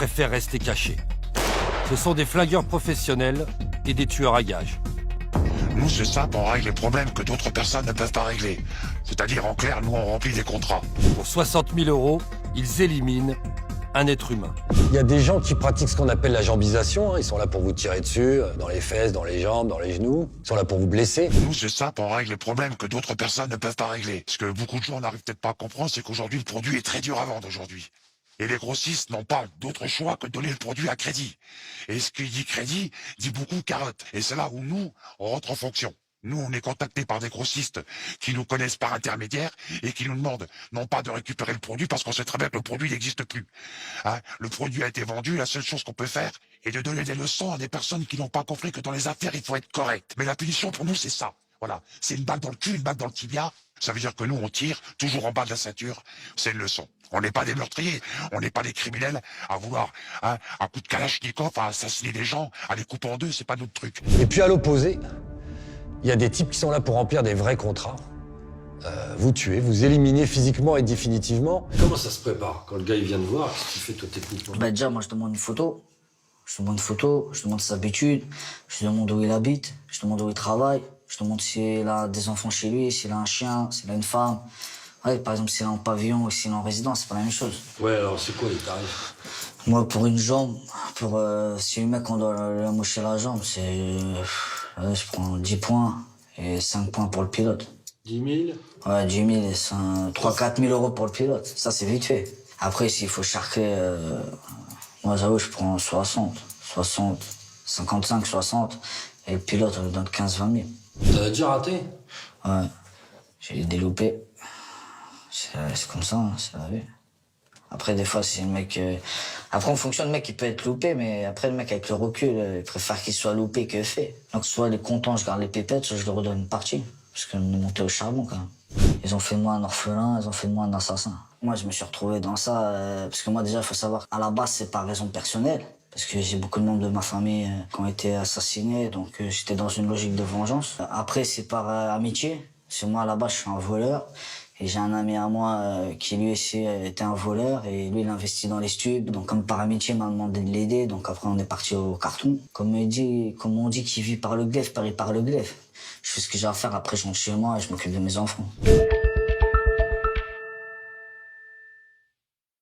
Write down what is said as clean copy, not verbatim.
préfèrent rester cachés. Ce sont des flingueurs professionnels et des tueurs à gages. Nous, c'est simple, on règle les problèmes que d'autres personnes ne peuvent pas régler. C'est-à-dire, en clair, nous, on remplit des contrats. Pour 60 000 €, ils éliminent un être humain. Il y a des gens qui pratiquent ce qu'on appelle la jambisation. Ils sont là pour vous tirer dessus, dans les fesses, dans les jambes, dans les genoux. Ils sont là pour vous blesser. Nous, c'est simple, on règle les problèmes que d'autres personnes ne peuvent pas régler. Ce que beaucoup de gens n'arrivent peut-être pas à comprendre, c'est qu'aujourd'hui, le produit est très dur à vendre aujourd'hui. Et les grossistes n'ont pas d'autre choix que de donner le produit à crédit. Et ce qui dit crédit, dit beaucoup carotte. Et c'est là où nous, on rentre en fonction. Nous, on est contactés par des grossistes qui nous connaissent par intermédiaire et qui nous demandent non pas de récupérer le produit parce qu'on sait très bien que le produit n'existe plus. Hein, le produit a été vendu, la seule chose qu'on peut faire est de donner des leçons à des personnes qui n'ont pas compris que dans les affaires, il faut être correct. Mais la punition pour nous, c'est ça. Voilà, c'est une balle dans le cul, une balle dans le tibia. Ça veut dire que nous, on tire toujours en bas de la ceinture. C'est une leçon. On n'est pas des meurtriers, on n'est pas des criminels à vouloir, hein, à coups de kalachnikov, à assassiner des gens, à les couper en deux, c'est pas notre truc. Et puis à l'opposé, il y a des types qui sont là pour remplir des vrais contrats. Vous tuez, vous éliminez physiquement et définitivement. Comment ça se prépare? Quand le gars il vient te voir, qu'est-ce que tu fais toi techniquement? Bah déjà, moi je demande une photo. Je demande une photo, je demande ses habitudes, je demande où il habite, je demande où il travaille, je demande s'il a des enfants chez lui, s'il a un chien, s'il a une femme. Ouais, par exemple, s'il est en pavillon ou s'il est en résidence, c'est pas la même chose. Ouais, alors c'est quoi les tarifs? Moi, pour une jambe, si le mec, on doit lui amocher la jambe, je prends 10 points et 5 points pour le pilote. 10 000? Ouais, 10 000 et 3-4 000 € pour le pilote. Ça, c'est vite fait. Après, s'il faut charcler, moi, j'avoue, je prends 60, 55, 60. Et le pilote, on lui donne 15-20 000. T'as déjà raté? Ouais. J'ai eu des loupés. C'est comme ça, hein, c'est la vie. Après, des fois, c'est le mec... Après, en fonction, le mec, il peut être loupé, mais après, le mec, avec le recul, il préfère qu'il soit loupé que fait. Donc, soit il est content, je garde les pépettes, soit je lui redonne une partie. Parce qu'on est monté au charbon, quand même. Ils ont fait de moi un orphelin, ils ont fait de moi un assassin. Moi, je me suis retrouvé dans ça, parce que moi, déjà, il faut savoir, à la base, c'est par raison personnelle. Parce que j'ai beaucoup de membres de ma famille qui ont été assassinés, donc j'étais dans une logique de vengeance. Après, c'est par amitié. Parce que moi, à la base, je suis un voleur. Et j'ai un ami à moi qui lui aussi était un voleur et lui il investit dans les stupes. Donc comme par amitié il m'a demandé de l'aider, donc après on est parti au carton. Comme on dit qui vit par le glaive, parie par le glaive. Je fais ce que j'ai à faire, après je rentre chez moi et je m'occupe de mes enfants.